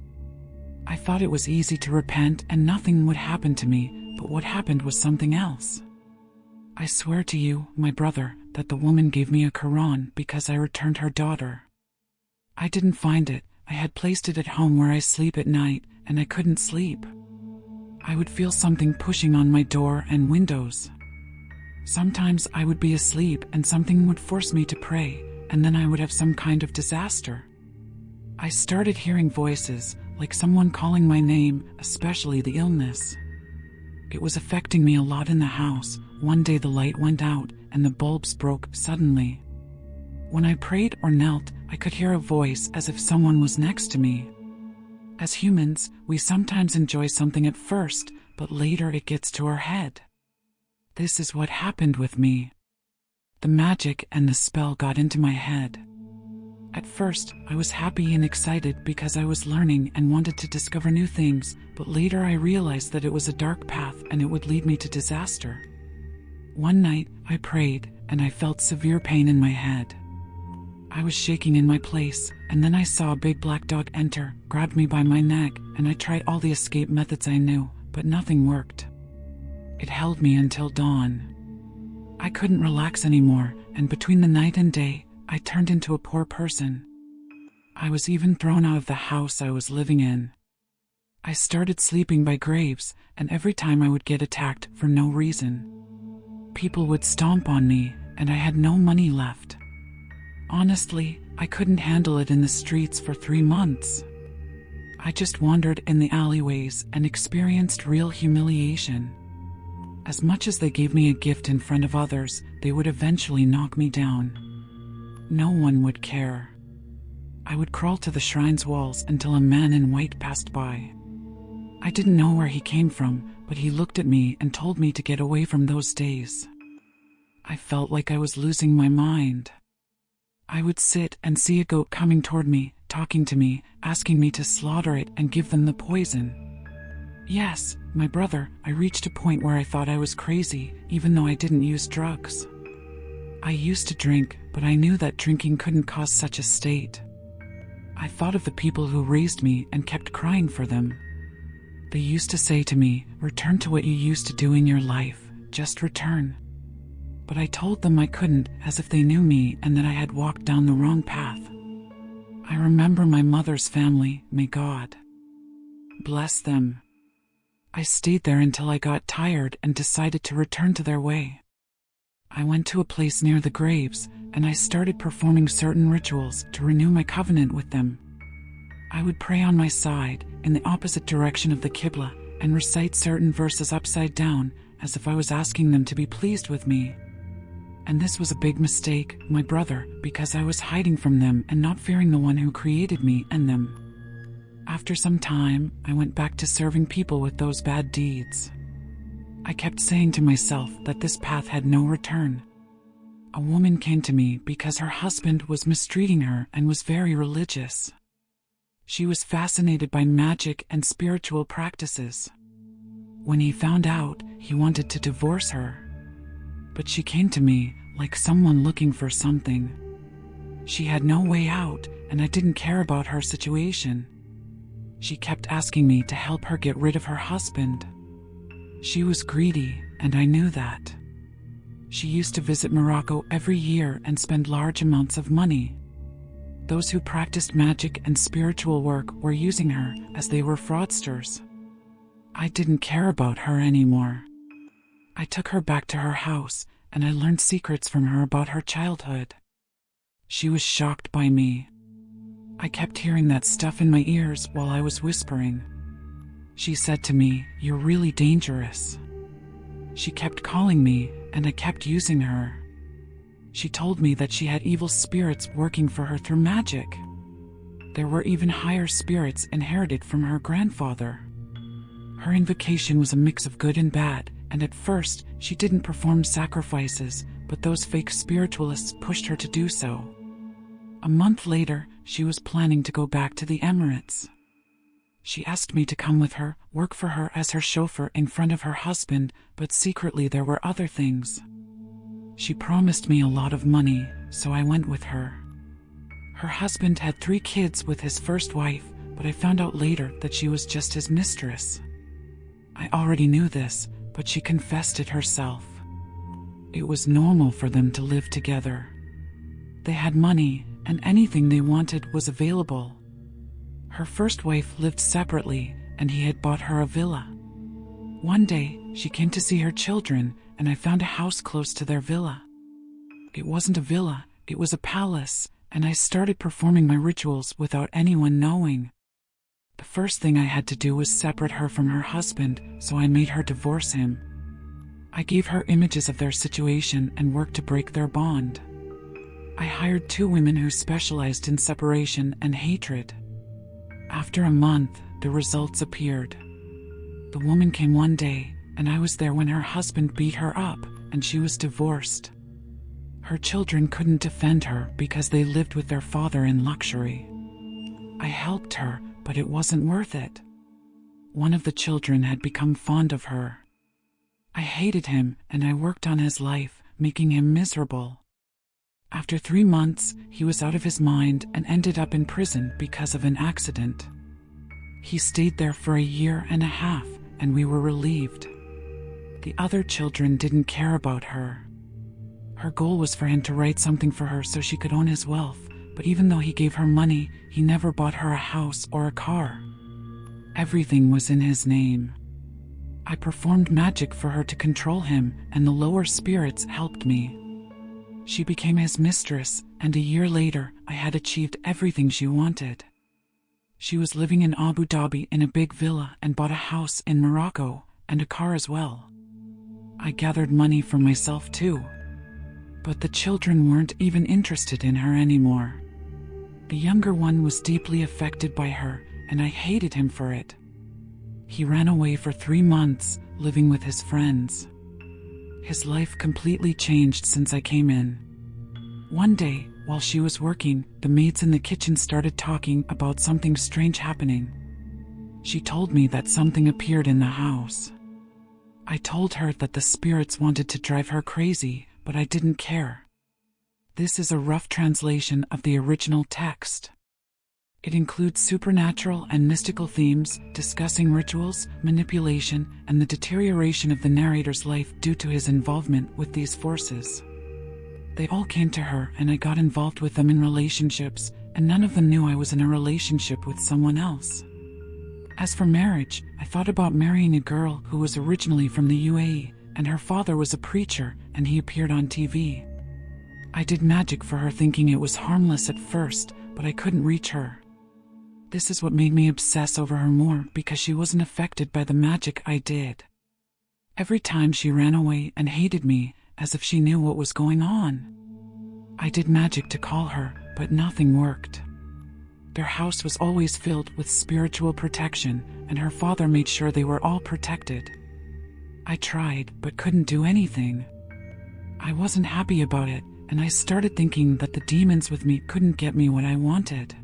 I thought it was easy to repent and nothing would happen to me, but what happened was something else. I swear to you, my brother, that the woman gave me a Quran because I returned her daughter. I didn't find it. I had placed it at home where I sleep at night, and I couldn't sleep. I would feel something pushing on my door and windows. Sometimes I would be asleep and something would force me to pray, and then I would have some kind of disaster. I started hearing voices, like someone calling my name, especially the illness. It was affecting me a lot in the house. One day the light went out and the bulbs broke suddenly. When I prayed or knelt, I could hear a voice as if someone was next to me. As humans, we sometimes enjoy something at first, but later it gets to our head. This is what happened with me. The magic and the spell got into my head. At first, I was happy and excited because I was learning and wanted to discover new things, but later I realized that it was a dark path and it would lead me to disaster. One night, I prayed, and I felt severe pain in my head. I was shaking in my place, and then I saw a big black dog enter, grabbed me by my neck, and I tried all the escape methods I knew, but nothing worked. It held me until dawn. I couldn't relax anymore, and between the night and day, I turned into a poor person. I was even thrown out of the house I was living in. I started sleeping by graves, and every time I would get attacked for no reason. People would stomp on me, and I had no money left. Honestly, I couldn't handle it in the streets for 3 months. I just wandered in the alleyways and experienced real humiliation. As much as they gave me a gift in front of others, they would eventually knock me down. No one would care. I would crawl to the shrine's walls until a man in white passed by. I didn't know where he came from, but he looked at me and told me to get away from those days. I felt like I was losing my mind. I would sit and see a goat coming toward me, talking to me, asking me to slaughter it and give them the poison. Yes, my brother, I reached a point where I thought I was crazy, even though I didn't use drugs. I used to drink, but I knew that drinking couldn't cause such a state. I thought of the people who raised me and kept crying for them. They used to say to me, "Return to what you used to do in your life, just return." But I told them I couldn't, as if they knew me and that I had walked down the wrong path. I remember my mother's family, may God bless them. I stayed there until I got tired and decided to return to their way. I went to a place near the graves, and I started performing certain rituals to renew my covenant with them. I would pray on my side, in the opposite direction of the Qibla, and recite certain verses upside down, as if I was asking them to be pleased with me. And this was a big mistake, my brother, because I was hiding from them and not fearing the one who created me and them. After some time, I went back to serving people with those bad deeds. I kept saying to myself that this path had no return. A woman came to me because her husband was mistreating her and was very religious. She was fascinated by magic and spiritual practices. When he found out, he wanted to divorce her. But she came to me like someone looking for something. She had no way out, and I didn't care about her situation. She kept asking me to help her get rid of her husband. She was greedy, and I knew that. She used to visit Morocco every year and spend large amounts of money. Those who practiced magic and spiritual work were using her, as they were fraudsters. I didn't care about her anymore. I took her back to her house, and I learned secrets from her about her childhood. She was shocked by me. I kept hearing that stuff in my ears while I was whispering. She said to me, "You're really dangerous." She kept calling me, and I kept using her. She told me that she had evil spirits working for her through magic. There were even higher spirits inherited from her grandfather. Her invocation was a mix of good and bad, and at first, she didn't perform sacrifices, but those fake spiritualists pushed her to do so. A month later, she was planning to go back to the Emirates. She asked me to come with her, work for her as her chauffeur in front of her husband, but secretly there were other things. She promised me a lot of money, so I went with her. Her husband had 3 kids with his first wife, but I found out later that she was just his mistress. I already knew this, but she confessed it herself. It was normal for them to live together. They had money, and anything they wanted was available. Her first wife lived separately, and he had bought her a villa. One day, she came to see her children, and I found a house close to their villa. It wasn't a villa, it was a palace, and I started performing my rituals without anyone knowing. The first thing I had to do was separate her from her husband, so I made her divorce him. I gave her images of their situation and worked to break their bond. I hired 2 women who specialized in separation and hatred. After a month, the results appeared. The woman came one day, and I was there when her husband beat her up, and she was divorced. Her children couldn't defend her because they lived with their father in luxury. I helped her, but it wasn't worth it. One of the children had become fond of her. I hated him, and I worked on his life, making him miserable. After 3 months, he was out of his mind and ended up in prison because of an accident. He stayed there for a year and a half, and we were relieved. The other children didn't care about her. Her goal was for him to write something for her so she could own his wealth, but even though he gave her money, he never bought her a house or a car. Everything was in his name. I performed magic for her to control him, and the lower spirits helped me. She became his mistress, and a year later, I had achieved everything she wanted. She was living in Abu Dhabi in a big villa and bought a house in Morocco, and a car as well. I gathered money for myself too. But the children weren't even interested in her anymore. The younger one was deeply affected by her, and I hated him for it. He ran away for 3 months, living with his friends. His life completely changed since I came in. One day, while she was working, the maids in the kitchen started talking about something strange happening. She told me that something appeared in the house. I told her that the spirits wanted to drive her crazy, but I didn't care. This is a rough translation of the original text. It includes supernatural and mystical themes, discussing rituals, manipulation, and the deterioration of the narrator's life due to his involvement with these forces. They all came to her, and I got involved with them in relationships, and none of them knew I was in a relationship with someone else. As for marriage, I thought about marrying a girl who was originally from the UAE, and her father was a preacher, and he appeared on TV. I did magic for her thinking it was harmless at first, but I couldn't reach her. This is what made me obsess over her more, because she wasn't affected by the magic I did. Every time she ran away and hated me, as if she knew what was going on. I did magic to call her, but nothing worked. Their house was always filled with spiritual protection, and her father made sure they were all protected. I tried, but couldn't do anything. I wasn't happy about it, and I started thinking that the demons with me couldn't get me what I wanted.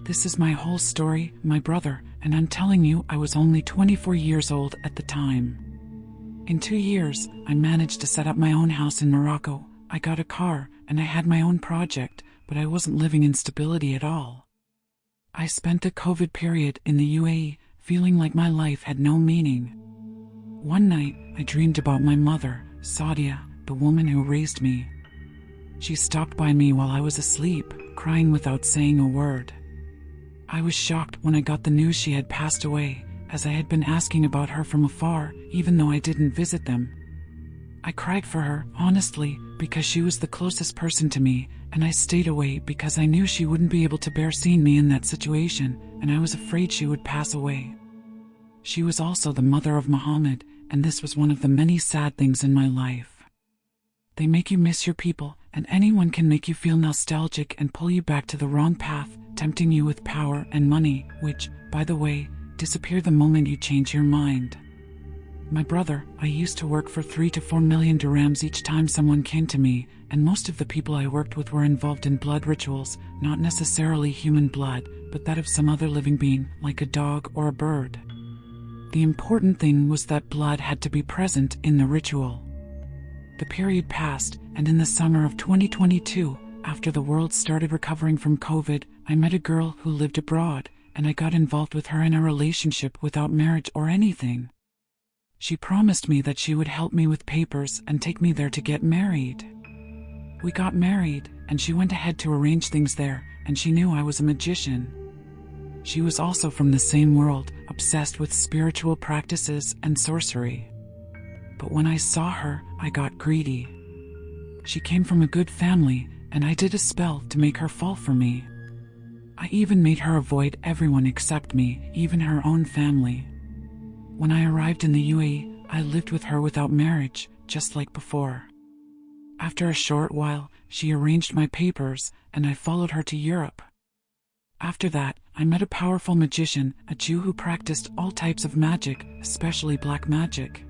This is my whole story, my brother, and I'm telling you I was only 24 years old at the time. In 2 years, I managed to set up my own house in Morocco. I got a car, and I had my own project, but I wasn't living in stability at all. I spent the COVID period in the UAE, feeling like my life had no meaning. One night, I dreamed about my mother, Sadia, the woman who raised me. She stopped by me while I was asleep, crying without saying a word. I was shocked when I got the news she had passed away, as I had been asking about her from afar, even though I didn't visit them. I cried for her, honestly, because she was the closest person to me, and I stayed away because I knew she wouldn't be able to bear seeing me in that situation, and I was afraid she would pass away. She was also the mother of Muhammad, and this was one of the many sad things in my life. They make you miss your people, and anyone can make you feel nostalgic and pull you back to the wrong path, tempting you with power and money, which, by the way, disappear the moment you change your mind. My brother, I used to work for 3 to 4 million dirhams each time someone came to me, and most of the people I worked with were involved in blood rituals, not necessarily human blood, but that of some other living being, like a dog or a bird. The important thing was that blood had to be present in the ritual. The period passed, and in the summer of 2022, after the world started recovering from COVID, I met a girl who lived abroad, and I got involved with her in a relationship without marriage or anything. She promised me that she would help me with papers and take me there to get married. We got married, and she went ahead to arrange things there, and she knew I was a magician. She was also from the same world, obsessed with spiritual practices and sorcery. But when I saw her, I got greedy. She came from a good family, and I did a spell to make her fall for me. I even made her avoid everyone except me, even her own family. When I arrived in the UAE, I lived with her without marriage, just like before. After a short while, she arranged my papers, and I followed her to Europe. After that, I met a powerful magician, a Jew who practiced all types of magic, especially black magic.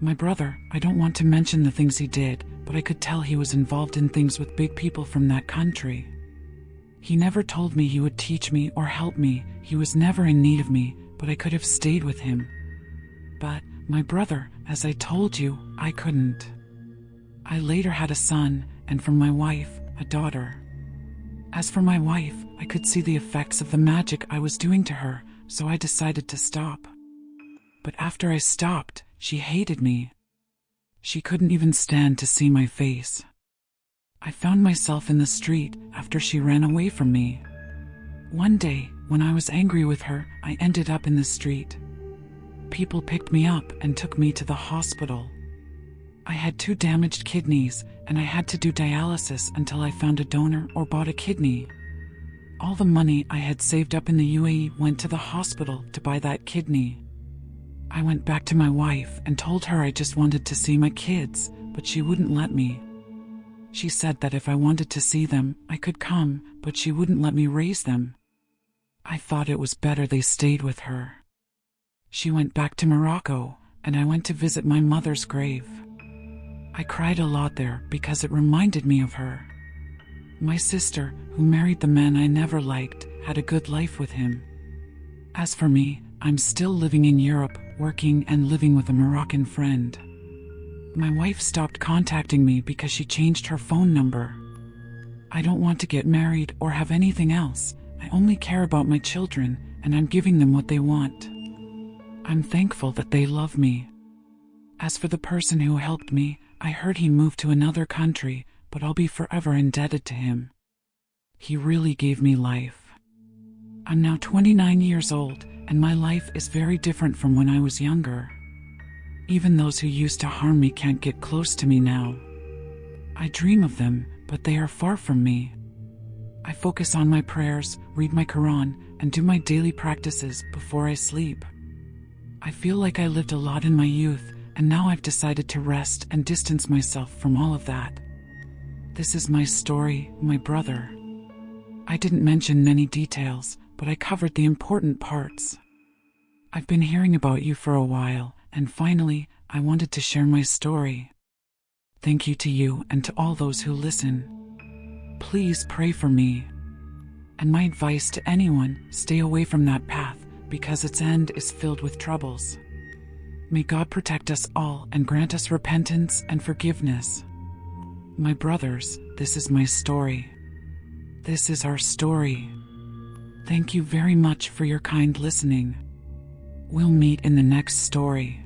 My brother, I don't want to mention the things he did, but I could tell he was involved in things with big people from that country. He never told me he would teach me or help me. He was never in need of me, but I could have stayed with him. But, my brother, as I told you, I couldn't. I later had a son, and from my wife, a daughter. As for my wife, I could see the effects of the magic I was doing to her, so I decided to stop. But after I stopped, she hated me. She couldn't even stand to see my face. I found myself in the street after she ran away from me. One day, when I was angry with her, I ended up in the street. People picked me up and took me to the hospital. I had 2 damaged kidneys, and I had to do dialysis until I found a donor or bought a kidney. All the money I had saved up in the UAE went to the hospital to buy that kidney. I went back to my wife and told her I just wanted to see my kids, but she wouldn't let me. She said that if I wanted to see them, I could come, but she wouldn't let me raise them. I thought it was better they stayed with her. She went back to Morocco, and I went to visit my mother's grave. I cried a lot there because it reminded me of her. My sister, who married the man I never liked, had a good life with him. As for me, I'm still living in Europe, working and living with a Moroccan friend. My wife stopped contacting me because she changed her phone number. I don't want to get married or have anything else. I only care about my children, and I'm giving them what they want. I'm thankful that they love me. As for the person who helped me, I heard he moved to another country, but I'll be forever indebted to him. He really gave me life. I'm now 29 years old, and my life is very different from when I was younger. Even those who used to harm me can't get close to me now. I dream of them, but they are far from me. I focus on my prayers, read my Quran, and do my daily practices before I sleep. I feel like I lived a lot in my youth, and now I've decided to rest and distance myself from all of that. This is my story, my brother. I didn't mention many details, but I covered the important parts. I've been hearing about you for a while, and finally, I wanted to share my story. Thank you to you and to all those who listen. Please pray for me. And my advice to anyone, stay away from that path, because its end is filled with troubles. May God protect us all and grant us repentance and forgiveness. My brothers, this is my story. This is our story. Thank you very much for your kind listening. We'll meet in the next story.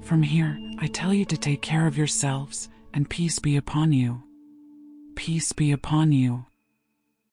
From here, I tell you to take care of yourselves, and peace be upon you. Peace be upon you.